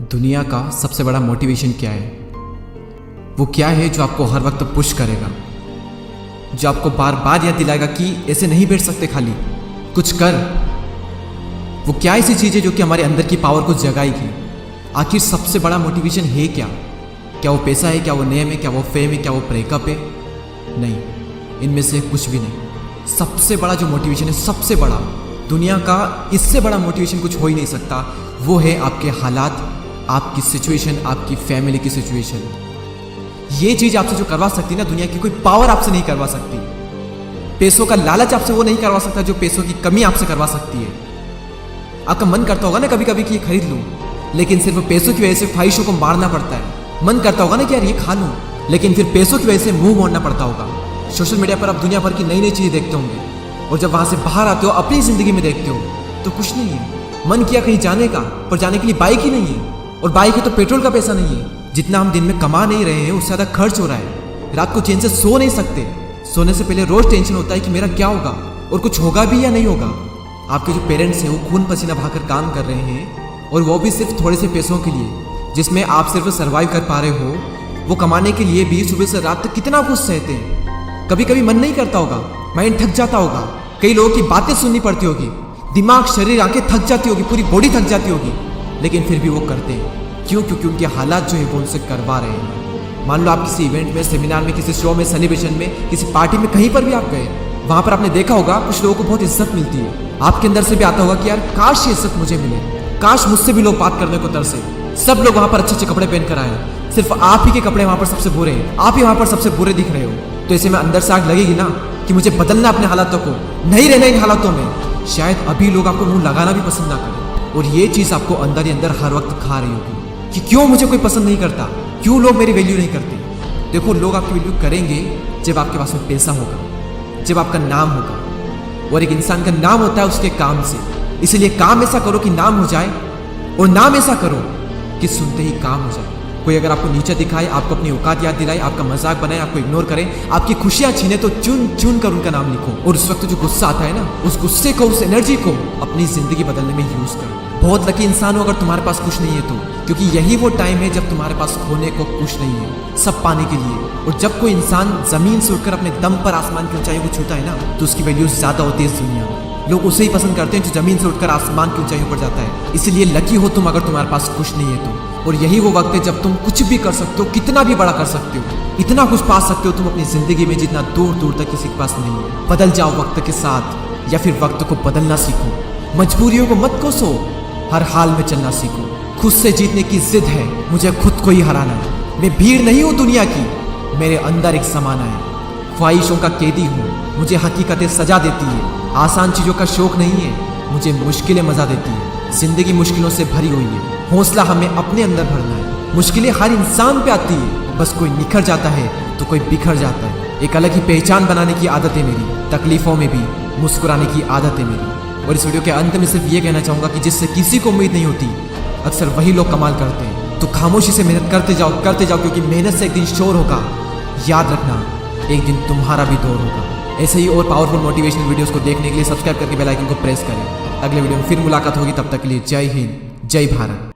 दुनिया का सबसे बड़ा मोटिवेशन क्या है? वो क्या है जो आपको हर वक्त पुश करेगा, जो आपको बार बार याद दिलाएगा कि ऐसे नहीं बैठ सकते, खाली कुछ कर। वो क्या ऐसी चीज़ है जो कि हमारे अंदर की पावर को जगाएगी? आखिर सबसे बड़ा मोटिवेशन है क्या? क्या वो पैसा है? क्या वो नेम है? क्या वो फेम है? क्या वो ब्रेकअप है? नहीं, इनमें से कुछ भी नहीं। सबसे बड़ा जो मोटिवेशन है, सबसे बड़ा, दुनिया का इससे बड़ा मोटिवेशन कुछ हो ही नहीं सकता, वो है आपके हालात, आपकी सिचुएशन, आपकी फैमिली की सिचुएशन। ये चीज आपसे जो करवा सकती है ना, दुनिया की कोई पावर आपसे नहीं करवा सकती। पैसों का लालच आपसे वो नहीं करवा सकता जो पैसों की कमी आपसे करवा सकती है। आपका मन करता होगा ना कभी कभी कि ये खरीद लूं, लेकिन सिर्फ पैसों की वजह से ख्वाहिशों को मारना पड़ता है। मन करता होगा ना कि यार ये खा लूं, लेकिन फिर पैसों की वजह से मुंह मोड़ना पड़ता होगा। सोशल मीडिया पर आप दुनिया भर की नई नई चीजें देखते होंगे, और जब वहां से बाहर आते हो, अपनी जिंदगी में देखते हो, तो कुछ नहीं है। मन किया कहीं जाने का, पर जाने के लिए बाइक ही नहीं है, और बाइक है तो पेट्रोल का पैसा नहीं है। जितना हम दिन में कमा नहीं रहे हैं, उससे ज्यादा खर्च हो रहा है। रात को चैन से सो नहीं सकते। सोने से पहले रोज टेंशन होता है कि मेरा क्या होगा, और कुछ होगा भी या नहीं होगा। आपके जो पेरेंट्स हैं वो खून पसीना बहाकर काम कर रहे हैं, और वो भी सिर्फ थोड़े से पैसों के लिए, जिसमें आप सिर्फ सर्वाइव कर पा रहे हो। वो कमाने के लिए भी सुबह से रात तक कितना कुछ सहते हैं। कभी कभी मन नहीं करता होगा, माइंड थक जाता होगा, कई लोगों की बातें सुननी पड़ती होगी, दिमाग, शरीर, आंखें थक जाती होगी, पूरी बॉडी थक जाती होगी, लेकिन फिर भी वो करते हैं। क्यों? क्योंकि उनके हालात जो है वो उनसे करवा रहे हैं। मान लो आप किसी इवेंट में, सेमिनार में, किसी शो में, सेलिब्रेशन में, किसी पार्टी में, कहीं पर भी आप गए, वहां पर आपने देखा होगा कुछ लोगों को बहुत इज्जत मिलती है। आपके अंदर से भी आता होगा कि यार काश ये इज्जत मुझे मिले, काश मुझसे भी लोग बात करने को तरसे। सब लोग वहां पर अच्छे अच्छे कपड़े पहन कर आए, सिर्फ आप ही के कपड़े वहां पर सबसे बुरे हैं, आप ही वहां पर सबसे बुरे दिख रहे हो। तो ऐसे में अंदर से आग लगेगी ना कि मुझे बदलना अपने हालातों को, नहीं रहना इन हालातों में। शायद अभी लोग आपको मुंह लगाना भी पसंद ना करें, और ये चीज आपको अंदर ही अंदर हर वक्त खा रही होगी कि क्यों मुझे कोई पसंद नहीं करता, क्यों लोग मेरी वैल्यू नहीं करते। देखो, लोग आपकी वैल्यू करेंगे जब आपके पास में पैसा होगा, जब आपका नाम होगा, और एक इंसान का नाम होता है उसके काम से। इसलिए काम ऐसा करो कि नाम हो जाए, और नाम ऐसा करो कि सुनते ही काम हो जाए। कोई अगर आपको नीचे दिखाए, आपको अपनी औकात याद दिलाए, आपका मजाक बनाए, आपको इग्नोर करे, आपकी खुशियां छीने, तो चुन चुन कर उनका नाम लिखो। और उस वक्त जो गुस्सा आता है ना, उस गुस्से को, उस एनर्जी को अपनी जिंदगी बदलने में यूज करो। बहुत लकी इंसान हो अगर तुम्हारे पास कुछ नहीं है तो, क्योंकि यही वो टाइम है जब तुम्हारे पास खोने को कुछ नहीं है, सब पाने के लिए। और जब कोई इंसान जमीन से उठकर अपने दम पर आसमान की ऊंचाइयों को छूता है ना, तो उसकी वैल्यू ज्यादा होती है इस दुनिया में। लोग उसे ही पसंद करते हैं जो जमीन से उठकर आसमान की ऊंचाइयों पर जाता है। इसीलिए लकी हो तुम अगर तुम्हारे पास कुछ नहीं है तो। और यही वो वक्त है जब तुम कुछ भी कर सकते हो, कितना भी बड़ा कर सकते हो, इतना कुछ पा सकते हो तुम अपनी जिंदगी में जितना दूर दूर तक किसी के पास नहीं है। बदल जाओ वक्त के साथ, या फिर वक्त को बदलना सीखो। मजबूरियों को मत कोसो, हर हाल में चलना सीखो। खुद से जीतने की जिद है, मुझे खुद को ही हराना है। मैं भीड़ नहीं हूँ दुनिया की, मेरे अंदर एक समाना है। ख्वाहिशों का कैदी हूँ, मुझे हकीकतें सजा देती है। आसान चीजों का शौक नहीं है, मुझे मुश्किलें मजा देती है। जिंदगी मुश्किलों से भरी हुई है, हौसला हमें अपने अंदर भरना है। मुश्किलें हर इंसान पे आती है, बस कोई निखर जाता है तो कोई बिखर जाता है। एक अलग ही पहचान बनाने की आदत है मेरी, तकलीफों में भी मुस्कुराने की आदत है मेरी। और इस वीडियो के अंत में सिर्फ ये कहना चाहूंगा कि जिससे किसी को उम्मीद नहीं होती, अक्सर वही लोग कमाल करते हैं। तो खामोशी से मेहनत करते जाओ, करते जाओ, क्योंकि मेहनत से एक दिन शोर होगा। याद रखना, एक दिन तुम्हारा भी दौर होगा। ऐसे ही और पावरफुल मोटिवेशनल वीडियोस को देखने के लिए सब्सक्राइब करके बेल आइकन को प्रेस करें। अगले वीडियो में फिर मुलाकात होगी, तब तक के लिए जय हिंद, जय भारत।